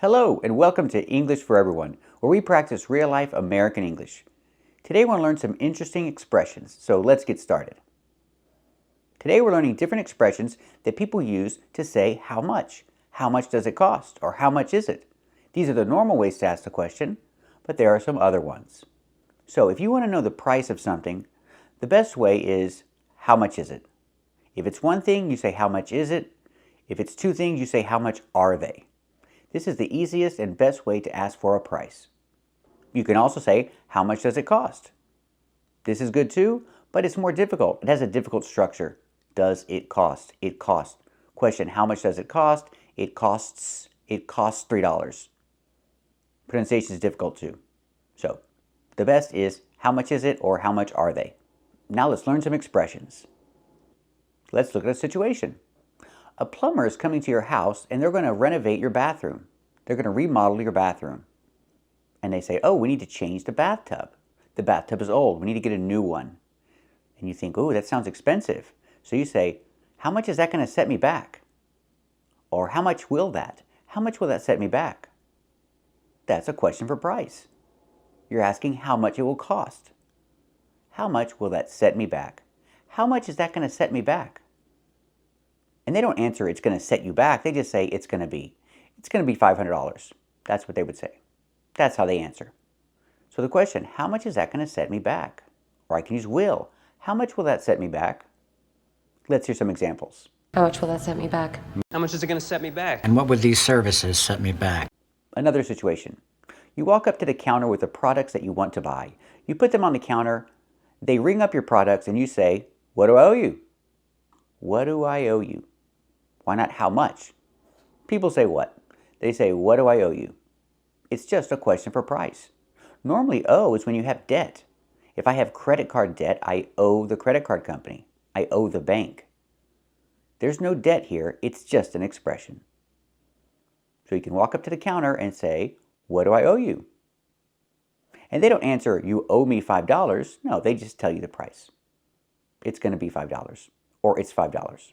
Hello and welcome to English for Everyone, where we practice real-life American English. Today we're going to learn some interesting expressions, so let's get started. Today we're learning different expressions that people use to say how much. How much does it cost? Or how much is it? These are the normal ways to ask the question, but there are some other ones. So if you want to know the price of something, the best way is how much is it? If it's one thing, you say how much is it? If it's two things, you say how much are they? This is the easiest and best way to ask for a price. You can also say, how much does it cost? This is good too, but it's more difficult. It has a difficult structure. Does it cost? It costs. Question, how much does it cost? It costs $3. Pronunciation is difficult too. So, the best is, how much is it or how much are they? Now let's learn some expressions. Let's look at a situation. A plumber is coming to your house and they're going to renovate your bathroom. They're going to remodel your bathroom. And they say, oh, we need to change the bathtub. The bathtub is old. We need to get a new one. And you think, oh, that sounds expensive. So you say, how much is that going to set me back? Or how much will that? How much will that set me back? That's a question for price. You're asking how much it will cost. How much will that set me back? How much is that going to set me back? And they don't answer it's going to set you back. They just say it's going to be $500. That's what they would say. That's how they answer. So the question, how much is that going to set me back? Or I can use will. How much will that set me back? Let's hear some examples. How much will that set me back? How much is it going to set me back? And what would these services set me back? Another situation. You walk up to the counter with the products that you want to buy. You put them on the counter. They ring up your products and you say, what do I owe you? What do I owe you? Why not how much? People say what? They say, what do I owe you? It's just a question for price. Normally owe is when you have debt. If I have credit card debt, I owe the credit card company. I owe the bank. There's no debt here. It's just an expression. So you can walk up to the counter and say, what do I owe you? And they don't answer, you owe me $5. No, they just tell you the price. It's going to be $5 or it's $5.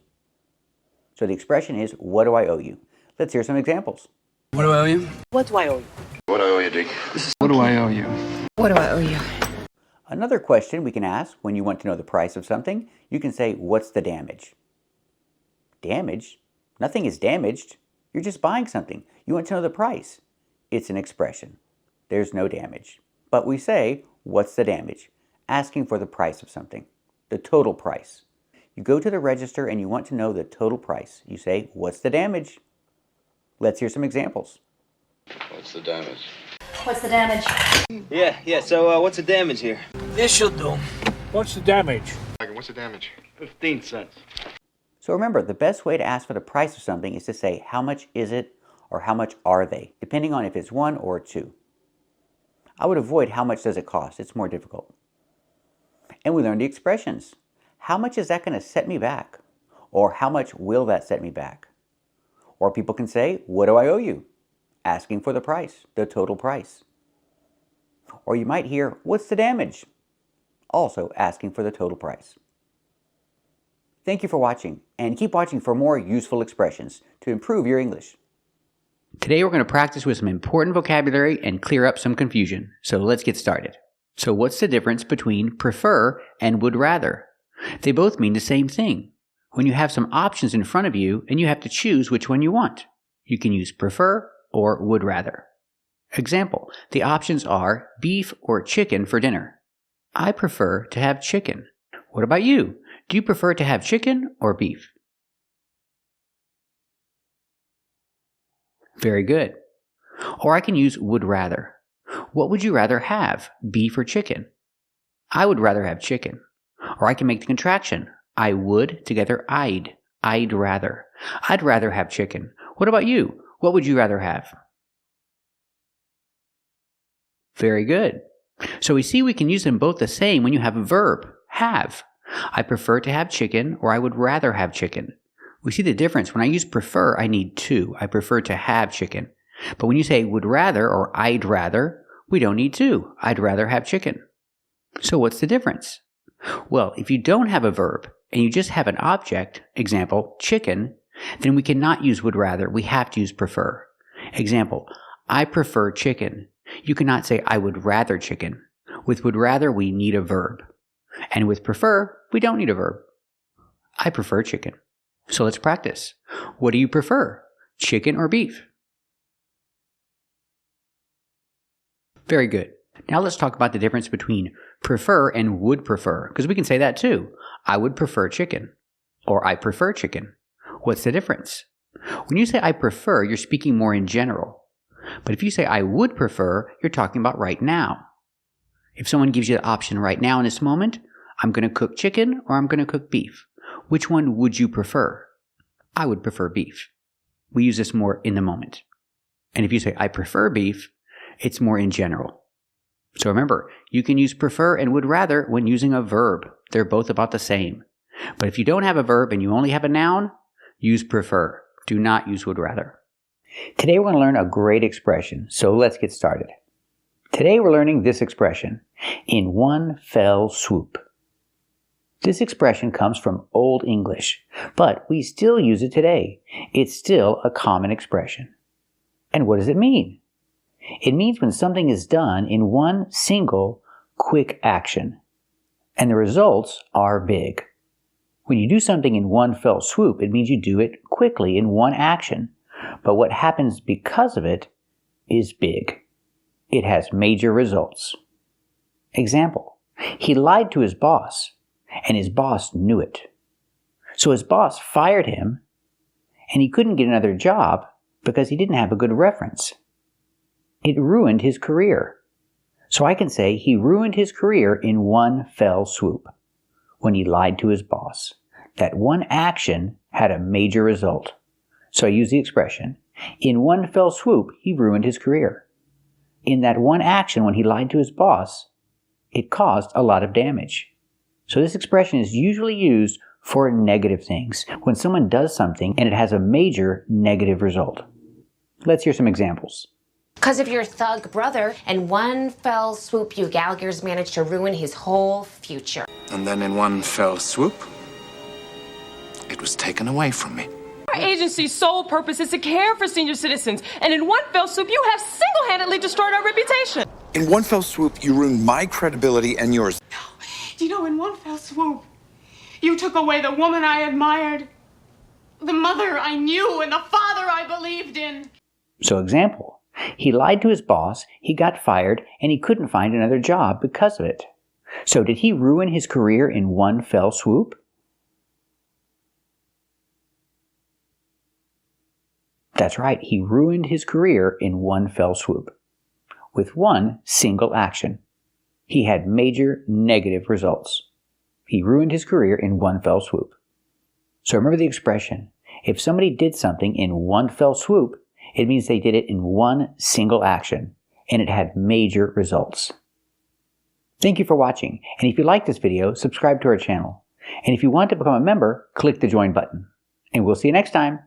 So the expression is, what do I owe you? Let's hear some examples. What do I owe you? What do I owe you? What do I owe you, Dick? What do I owe you? What do I owe you? Another question we can ask when you want to know the price of something, you can say, what's the damage? Damage? Nothing is damaged. You're just buying something. You want to know the price. It's an expression. There's no damage. But we say, what's the damage? Asking for the price of something. The total price. You go to the register and you want to know the total price. You say, what's the damage? Let's hear some examples. What's the damage? What's the damage? Yeah, so what's the damage here? This'll do. What's the damage? What's the damage? 15 cents. So remember, the best way to ask for the price of something is to say, how much is it or how much are they, depending on if it's one or two. I would avoid how much does it cost. It's more difficult. And we learned the expressions. How much is that going to set me back? Or how much will that set me back? Or people can say, what do I owe you? Asking for the price, the total price. Or you might hear, what's the damage? Also asking for the total price. Thank you for watching, and keep watching for more useful expressions to improve your English. Today we're going to practice with some important vocabulary and clear up some confusion. So let's get started. So what's the difference between prefer and would rather? They both mean the same thing. When you have some options in front of you and you have to choose which one you want, you can use prefer or would rather. Example, the options are beef or chicken for dinner. I prefer to have chicken. What about you? Do you prefer to have chicken or beef? Very good. Or I can use would rather. What would you rather have, beef or chicken? I would rather have chicken. Or I can make the contraction. I would, together I'd. I'd rather. I'd rather have chicken. What about you? What would you rather have? Very good. So we see we can use them both the same when you have a verb, have. I prefer to have chicken, or I would rather have chicken. We see the difference. When I use prefer, I need to. I prefer to have chicken. But when you say would rather or I'd rather, we don't need to. I'd rather have chicken. So what's the difference? Well, if you don't have a verb and you just have an object, example, chicken, then we cannot use would rather. We have to use prefer. Example, I prefer chicken. You cannot say I would rather chicken. With would rather, we need a verb. And with prefer, we don't need a verb. I prefer chicken. So let's practice. What do you prefer? Chicken or beef? Very good. Now let's talk about the difference between prefer and would prefer, because we can say that too. I would prefer chicken, or I prefer chicken. What's the difference? When you say I prefer, you're speaking more in general. But if you say I would prefer, you're talking about right now. If someone gives you the option right now in this moment, I'm going to cook chicken or I'm going to cook beef. Which one would you prefer? I would prefer beef. We use this more in the moment. And if you say I prefer beef, it's more in general. So remember, you can use prefer and would rather when using a verb. They're both about the same. But if you don't have a verb and you only have a noun, use prefer. Do not use would rather. Today we're going to learn a great expression, so let's get started. Today we're learning this expression, in one fell swoop. This expression comes from Old English, but we still use it today. It's still a common expression. And what does it mean? It means when something is done in one single, quick action, and the results are big. When you do something in one fell swoop, it means you do it quickly in one action, but what happens because of it is big. It has major results. Example, he lied to his boss, and his boss knew it. So his boss fired him, and he couldn't get another job because he didn't have a good reference. It ruined his career. So I can say he ruined his career in one fell swoop when he lied to his boss. That one action had a major result. So I use the expression, in one fell swoop, he ruined his career. In that one action when he lied to his boss, it caused a lot of damage. So this expression is usually used for negative things, when someone does something and it has a major negative result. Let's hear some examples. Because of your thug brother, in one fell swoop, you Gallagher's managed to ruin his whole future. And then in one fell swoop, it was taken away from me. Our agency's sole purpose is to care for senior citizens, and in one fell swoop, you have single-handedly destroyed our reputation. In one fell swoop, you ruined my credibility and yours. You know, in one fell swoop, you took away the woman I admired, the mother I knew, and the father I believed in. So example, he lied to his boss, he got fired, and he couldn't find another job because of it. So did he ruin his career in one fell swoop? That's right, he ruined his career in one fell swoop. With one single action. He had major negative results. He ruined his career in one fell swoop. So remember the expression, if somebody did something in one fell swoop, it means they did it in one single action, and it had major results. Thank you for watching, and if you like this video, subscribe to our channel. And if you want to become a member, click the join button. And we'll see you next time.